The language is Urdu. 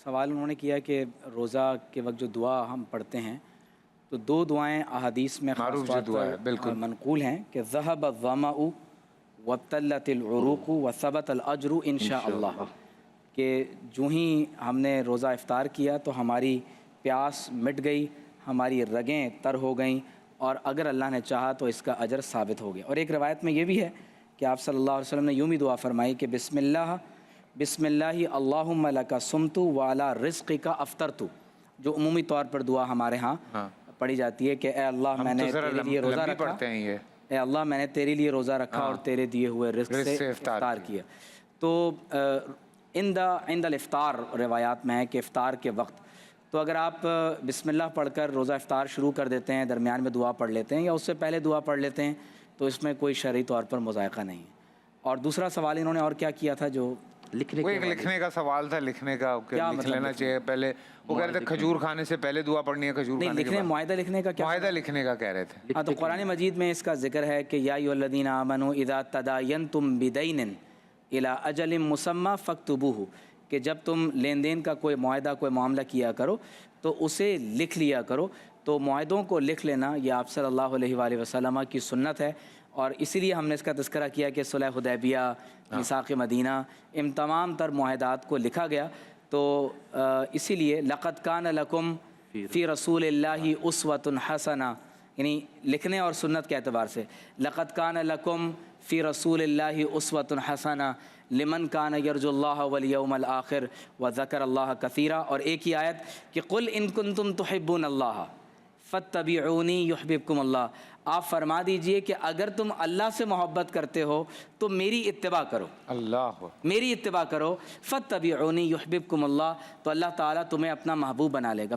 سوال انہوں نے کیا کہ روزہ کے وقت جو دعا ہم پڑھتے ہیں تو دو دعائیں احادیث میں معروف جو دعا ہے بالکل منقول ہیں کہ ذہب الظمأ وابتلت العروق وثبت الاجر انشاءاللہ، کہ جو ہی ہم نے روزہ افطار کیا تو ہماری پیاس مٹ گئی، ہماری رگیں تر ہو گئیں، اور اگر اللہ نے چاہا تو اس کا اجر ثابت ہو گیا۔ اور ایک روایت میں یہ بھی ہے کہ آپ صلی اللہ علیہ وسلم نے یوں بھی دعا فرمائی کہ بسم اللہ اللہم لک صمت وعلی رزقک افطرت، جو عمومی طور پر دعا ہمارے ہاں پڑھی جاتی ہے کہ اے اللہ میں نے تیرے لیے روزہ رکھا، اے اللہ میں نے تیرے لیے روزہ رکھا اور تیرے دیے ہوئے رزق سے افطار کیا۔ تو عند الافطار روایات میں ہے کہ افطار کے وقت تو اگر آپ بسم اللہ پڑھ کر روزہ افطار شروع کر دیتے ہیں، درمیان میں دعا پڑھ لیتے ہیں یا اس سے پہلے دعا پڑھ لیتے ہیں تو اس میں کوئی شرعی طور پر مذائقہ نہیں ہے۔ اور دوسرا سوال انہوں نے اور کیا کیا تھا جو لکھنے کا سوال تھا، لکھنے کا لکھ لینا چاہیے پہلے، وہ کہہ رہے تھے کھجور کھانے سے پہلے دعا پڑھنی ہے، کھجور کھانے کے بعد معاہدہ لکھنے کا کیا؟ معاہدہ لکھنے کا کہہ رہے تھے۔ ہاں، تو قرآن مجید میں اس کا ذکر ہے کہ یا ایھا الذین آمنوا اذا تداینتم بدین الی اجل مسمی فاکتبوہ، کہ جب تم لین دین کا کوئی معاہدہ کوئی معاملہ کیا کرو تو اسے لکھ لیا کرو۔ تو معاہدوں کو لکھ لینا یہ آپ صلی اللہ علیہ وآلہ وسلم کی سنت ہے، اور اسی لیے ہم نے اس کا تذکرہ کیا کہ صلح حدیبیہ، میثاق مدینہ، ان تمام تر معاہدات کو لکھا گیا۔ تو اسی لیے لقد کان لکم فی رسول اللہ اسوۃ حسنہ، یعنی لکھنے اور سنت کے اعتبار سے لقد کان لکم فی رسول اللہ اسوۃ حسنہ لمن کان یرجو اللہ والیوم الآخر وذکر اللہ کثیرا، اور ایک ہی آیت کہ قل ان کنتم تحبون اللہ فاتبعونی یحببکم اللہ، آپ فرما دیجئے کہ اگر تم اللہ سے محبت کرتے ہو تو میری اتباع کرو، میری اتباع کرو، فاتبعونی یحببکم اللہ، تو اللہ تعالیٰ تمہیں اپنا محبوب بنا لے گا۔